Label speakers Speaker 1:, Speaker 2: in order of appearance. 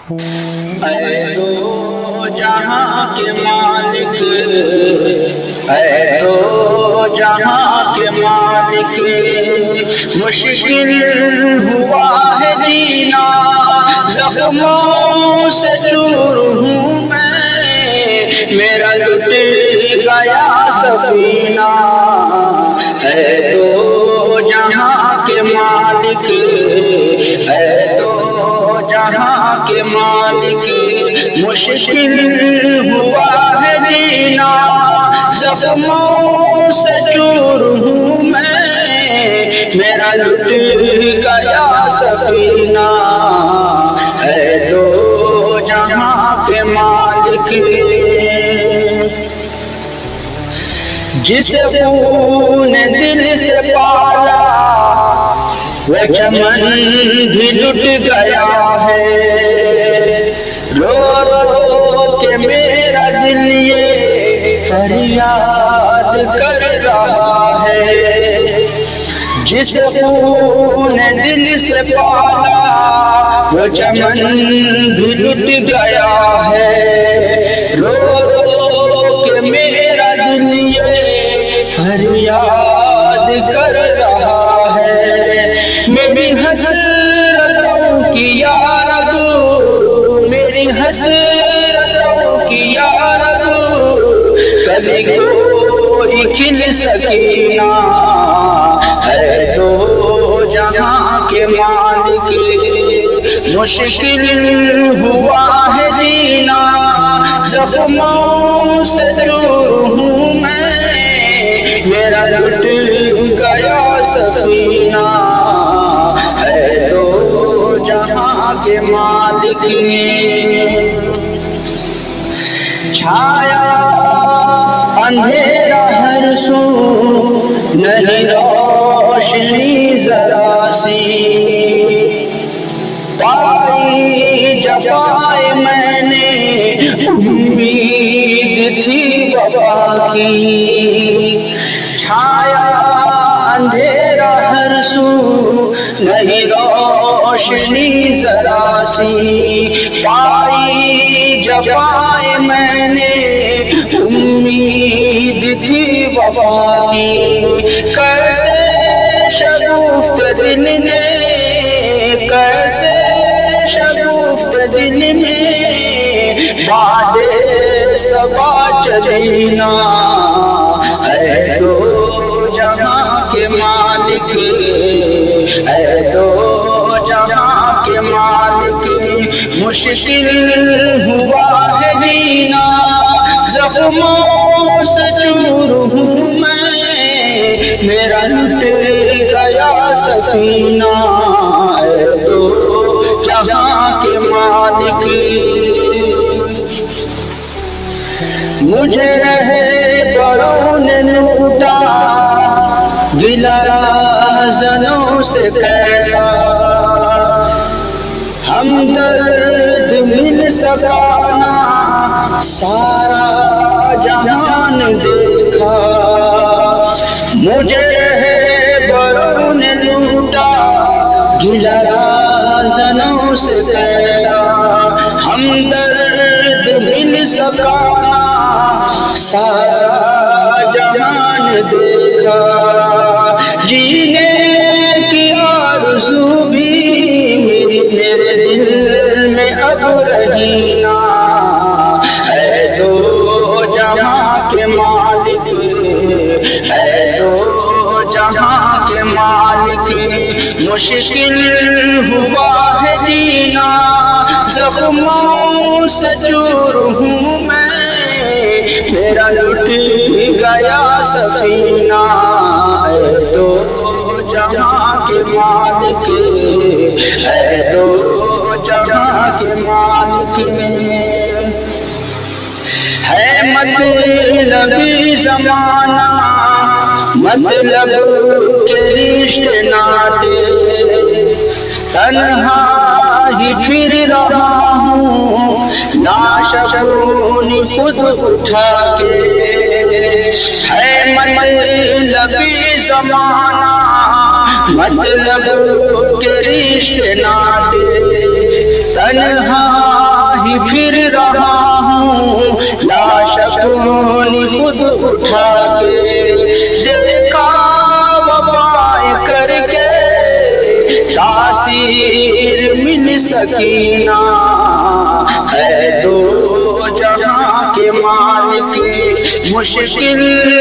Speaker 1: اے دو جہاں کے مالک، اے دو جہاں کے مالک، مشکل ہوا ہے جینا، زخموں سے چور ہوں میں، میرا لٹ گیا سفینہ۔ اے دو جہاں کے مالک، اے دو جہاں کے مالک، مشکل ہوا ہے جینا، زخموں سے چور ہوں میں، میرا لٹ گیا سفینہ۔ اے دو جہاں کے مالک، جسے خون دل سے پالا وہ چمن بھی لٹ گیا ہے، رو رو کے میرا دل یہ فریاد کر رہا ہے۔ جسے خون دل سے پالا وہ چمن بھی لٹ گیا ہے، رو رو کے میرا دل یہ فریاد کر رہا ہے۔ میری حسرتوں کی یارب، میری حسرتوں کی یارب، کبھی کوئی کھل سکینہ۔ ہے دو جہاں کے مالک، مشکل ہوا ہے جینا، زخموں سے چور ہوں میں، میرا لٹ گیا سفینہ۔ ہے دو جہاں کے مالک، چھایا اندھیرا ہر سو، نہیں روشنی ذرا سی، پائی جفائے میں نے امید تھی وفا کی، چھایا اندھیرا ہر سو، نہیں روشنی ذرا سی، پائی جفائے میں نے امید تھی وفا کی۔ کیسے شگفت دل نے، کیسے شگفت دل میں بادِ صبا چلینا۔ اے دو جہاں کے مالک، اے دو جہاں کے مالک، مشکل ہوا ہے جینا، زخموں سے چور ہوں میں، میرا لٹ گیا سفینہ۔ اے دو جہاں کے مالک، مجھے رہے بروں نے لوٹا، دلارازنوں سے کیسا ہمدرد مل سکا نہ، سارا جہان دیکھا۔ مجھے رہے بروں نے لوٹا، دلارازنوں سے کیسا ہمدرد مل سکا نہ، سارا جہان دیکھا۔ جینے کی آرزو بھی میرے دل میں اب رہی نہ۔ اے دو جہاں کے مالک، اے دو جہاں کے مالک، مشکل ہوا ہے جینا، زخموں سے چور ہوں میں، میرا لٹ گیا سفینہ۔ اے دو جہاں کے مالک، اے دو جہاں کے مالک، ہے مطلبی زمانہ، مطلب کے رشتے ناتے، تنہا ہی پھر رہا ہوں، ناشکونی خود اٹھا کے۔ ہے مطلبی زمانہ، مطلب کے رشتے ناتے، تنہا ہی پھر رہا ہوں لاش اپنی خود اٹھا کے، دیکھا وفائیں کر کے تاثیر من سکینہ، ہے دو جہاں کے مالک مشکل